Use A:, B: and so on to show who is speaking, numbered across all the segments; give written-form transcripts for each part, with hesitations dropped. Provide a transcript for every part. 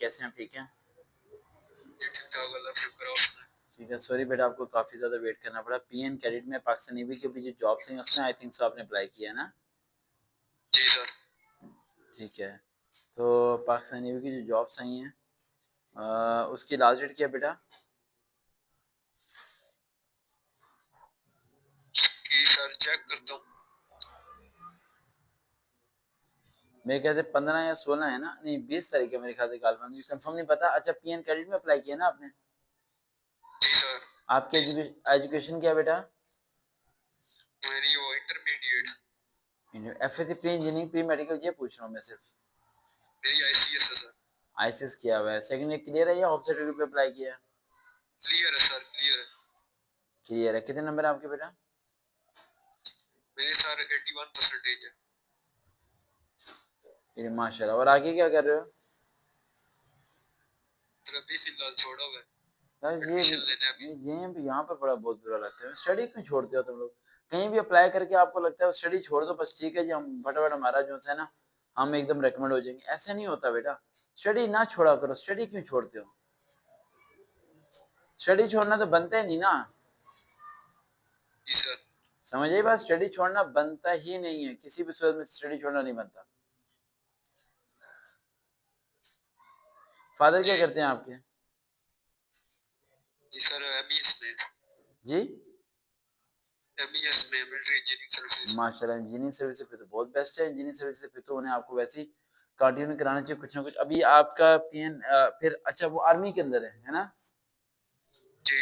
A: कैसे हैं? ठीक हैं?
B: ठीक-ठाक अल्लाह का शुक्र है।
A: ठीक है। सॉरी बेटा, आपको काफ़ी ज़्यादा वेट करना पड़ा। पीएन कैडेट में पाकिस्तान नेवी की भी जो जॉब्स हैं उसमें आई थिंक सो आपने अप्लाई किया है ना?
B: जी सर।
A: ठीक है। तो पाकिस्तान नेवी की जो जॉब्स आई हैं उसकी लास्ट डेट क्या है बेटा?
B: कि सर चेक करता हूँ।
A: मेरे ख्याल से 15 या 16 है ना? नहीं, 20 तारीख है मेरे ख्याल से कालफा, मुझे कंफर्म नहीं पता। अच्छा, पीएन कैडेट में अप्लाई किया ना आपने?
B: जी सर।
A: आपकी एजुकेशन क्या है बेटा?
B: मेरी वो intermediate.
A: FSc pre engineering pre medical ये पूछ रहा हूँ मैं सिर्फ।
B: मेरी आईसीएस है सर।
A: आईसीएस किया हुआ है। सेकंड ईयर क्लियर है या होप सर्टिफिकेट पे अप्लाई किया है?
B: क्लियर है सर, क्लियर है।
A: क्लियर है। कितने नंबर है आपके बेटा?
B: मेरे सर 81% है।
A: ये माशाल्लाह। और आगे क्या कर रहे हो?
B: फिर अभी फिलहाल छोड़ा हुआ है।
A: यार
B: एडमिशन लेने अभी।
A: ये भी यहाँ पे बड़ा बहुत बुरा लगता है। स्टडी क्यों छोड़ते हो तुम लोग? कहीं भी अप्लाई करके आपको लगता है स्टडी छोड़ दो बस, ठीक है जी, हम फटाफट हमारा जो है ना, हम एकदम रेकमेंड हो जाएंगे। ऐसा नहीं होता बेटा। स्टडी ना छोड़ा करो। स्टडी क्यों छोड़ते हो? स्टडी छोड़ना तो बनता ही नहीं ना।
B: जी सर।
A: समझ आई बात? स्टडी छोड़ना बनता ही नहीं है, किसी भी सूरत में स्टडी छोड़ना नहीं बनता। फादर क्या
B: जी
A: करते हैं आपके?
B: जी सर, एमईएस में।
A: जी
B: एमईएस में मिलिट्री इंजीनियरिंग सर्विसेज।
A: माशाल्लाह, इंजीनियरिंग सर्विस फिर तो बहुत बेस्ट है। इंजीनियरिंग सर्विस फिर तो उन्हें आपको वैसे ही कंटिन्यू कराना चाहिए कुछ ना कुछ। अभी आपका पीएन फिर अच्छा वो आर्मी के अंदर है ना?
B: जी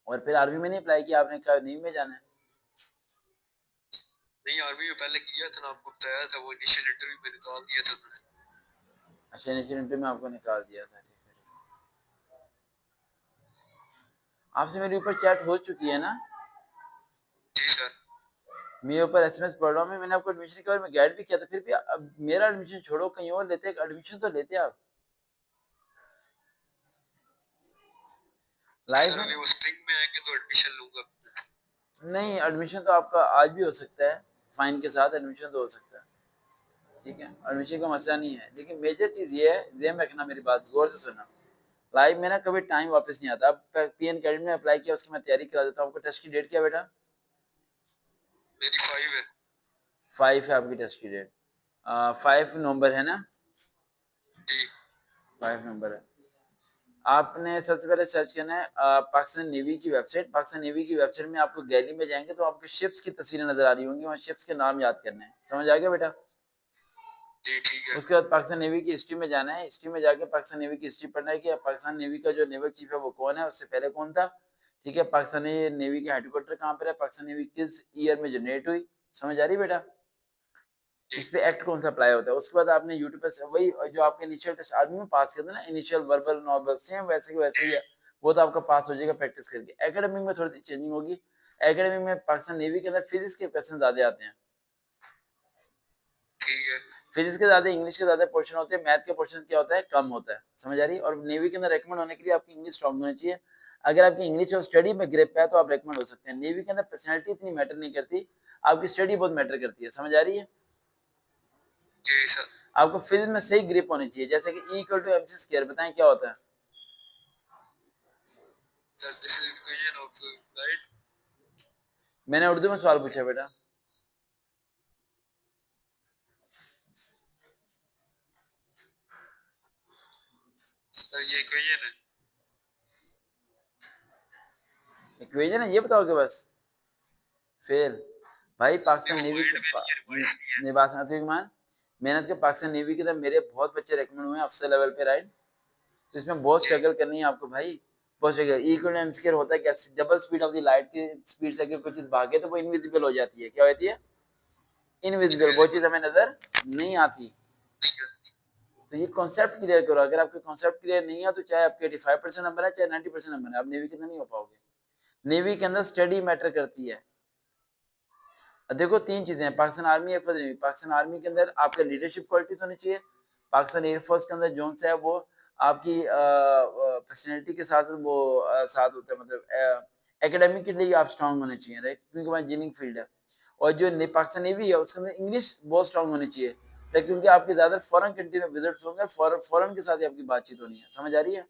A: और फिर आर्मी में नहीं अप्लाई किया आपने? कहा नेवी में जाना है?
B: नहीं, आर्मी में पहले किया था ना, आपको बताया था, वो इनिशियल इंटरव्यू में निकाल दिया था उन्होंने।
A: अच्छा, इनिशियल इंटरव्यू में आपको निकाल दिया था। ठीक है। आपसे मेरे ऊपर चैट हो चुकी है ना?
B: जी सर।
A: मेरे ऊपर एसएमएस पढ़ रहा हूँ मैं। मैंने आपको एडमिशन के बारे में गाइड भी किया था, फिर भी अब मेरा एडमिशन छोड़ो कहीं और लेते, एडमिशन तो लेते आप लाइफ
B: सर
A: में।
B: अभी वो स्ट्रिंग में आएंगे तो एडमिशन लूंगा।
A: नहीं, एडमिशन तो आपका आज भी हो सकता है, फाइन के साथ एडमिशन तो हो सकता है। ठीक है, एडमिशन का मसला नहीं है, लेकिन मेजर चीज़ ये है, ध्यान रखना मेरी बात गौर से सुनना। लाइफ में ना कभी टाइम वापस नहीं आता। अब पीएन अकेडमी में अप्लाई किया, उसकी मैं तैयारी करा देता हूँ। आपको टेस्ट की डेट क्या बेटा?
B: मेरी 5 है।
A: 5 है आपकी टेस्ट की डेट। 5 नवंबर है ना?
B: जी
A: 5 नवंबर है। आपने सबसे पहले सर्च करना है पाकिस्तान नेवी की वेबसाइट। पाकिस्तान नेवी की वेबसाइट में आपको गैलरी में जाएंगे तो आपको शिप्स की तस्वीरें नजर आ रही होंगी, वहाँ शिप्स के नाम याद करने हैं। समझ आ गया बेटा?
B: जी ठीक है।
A: उसके बाद पाकिस्तान नेवी की हिस्ट्री में जाना है। हिस्ट्री में जाके पाकिस्तान नेवी की हिस्ट्री पढ़ना है कि पाकिस्तान नेवी का जो नेवल चीफ है वो कौन है, उससे पहले कौन था। ठीक है, पाकिस्तानी नेवी के हेडक्वार्टर कहाँ पर है, पाकिस्तान नेवी किस ईयर में जनरेट हुई। समझ आ रही बेटा?
B: जी
A: इस पे एक्ट कौन सा अप्लाई होता है। उसके बाद आपने यूट्यूब पे वही जो आपके इनिशियल टेस्ट आर्मी में पास करते हैं ना, इनिशियल वर्बल नॉर्मल सेम वैसे के वैसे ही है। वो तो आपका पास हो जाएगा प्रैक्टिस करके। एकेडमिक में थोड़ी सी चेंजिंग होगी। एकेडमिक में पाकिस्तान नेवी के अंदर फिजिक्स के क्वेश्चन ज्यादा आते हैं।
B: ठीक है।
A: फिजिक्स के ज्यादा, इंग्लिश के ज्यादा पोर्शन होते हैं। मैथ के पोर्शन क्या होता है, कम होता है। समझ आ रही है? और नेवी के अंदर रेकमेंड होने के लिए आपकी इंग्लिश स्ट्रांग होनी चाहिए। अगर आपकी इंग्लिश और स्टडी में ग्रिप है तो आप रेकमेंड हो सकते हैं। नेवी के अंदर पर्सनैलिटी इतनी मैटर नहीं करती, आपकी स्टडी बहुत मैटर करती है। समझ आ रही है?
B: जी सर।
A: आपको फिजिक्स में सही ग्रिप होनी चाहिए, जैसे कि E equal to MC square, बताएं क्या होता है?
B: Sir this is equation of light.
A: मैंने उर्दू में सवाल पूछा बेटा।
B: सर ये इक्वेशन है।
A: इक्वेशन है ये बताओगे बस? फेल। भाई
B: नहीं
A: पाकिस्तान
B: वो
A: नेवी
B: वर्ड
A: के
B: में नहीं है, रिवाइज नहीं है।
A: निवास मान मेहनत के पाकिस्तान नेवी के अंदर मेरे बहुत बच्चे रेकमेंड हुए हैं अफसर लेवल पे, राइट? तो इसमें बहुत
B: जी
A: स्ट्रगल करनी है आपको भाई। बहुत struggle. Equal to M square होता है क्या? Double speed of the light की स्पीड से अगर कोई चीज भागे तो वो इनविजिबल हो जाती है। क्या होती है? इनविजिबल। वो चीज
B: इनविजिबल।
A: हमें नजर नहीं आती। तो ये कॉन्सेप्ट क्लियर करो। अगर आपके कॉन्सेप्ट क्लियर नहीं है तो चाहे आपके 85% नंबर है, चाहे 90% नंबर है, आप नेवी के अंदर नहीं हो पाओगे। नेवी के अंदर स्टडी मैटर करती है। देखो, 3 चीजें हैं Pakistan army, air force, navy. Pakistan army के अंदर आपका लीडरशिप क्वालिटीज होनी चाहिए। पाकिस्तान एयरफोर्स के अंदर जोन से है वो आपकी पर्सनैलिटी के साथ वो साथ होता है, मतलब एकेडमिक के लिए आप स्ट्रांग होने चाहिए, राइट? क्योंकि वहाँ इंजीनियरिंग फील्ड है। और जो पाकिस्तान नेवी है उसके अंदर इंग्लिश बहुत स्ट्रांग होनी चाहिए। लेकिन क्योंकि आपकी ज़्यादा फॉरेन कंट्री में विजिट्स होंगे, फॉरेन के साथ ही आपकी बातचीत होनी है, समझ आ रही है?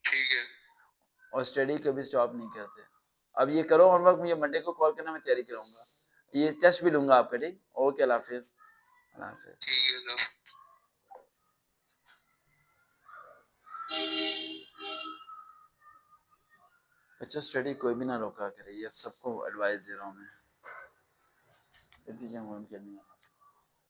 B: ठीक है।
A: और स्टडी कभी स्टॉप नहीं करते। अब ये करो होमवर्क, मुझे मंडे को कॉल करना, मैं तैयारी कराऊंगा, ये टेस्ट भी लूंगा आपका, ठीक? ओके, अल्लाह हाफिज़। अल्लाह हाफिज़।
B: ठीक है ना।
A: बच्चों स्टडी कोई भी ना रोका करे, ये सबको एडवाइस दे रहा हूँ मैं। इतनी जंग करनी है।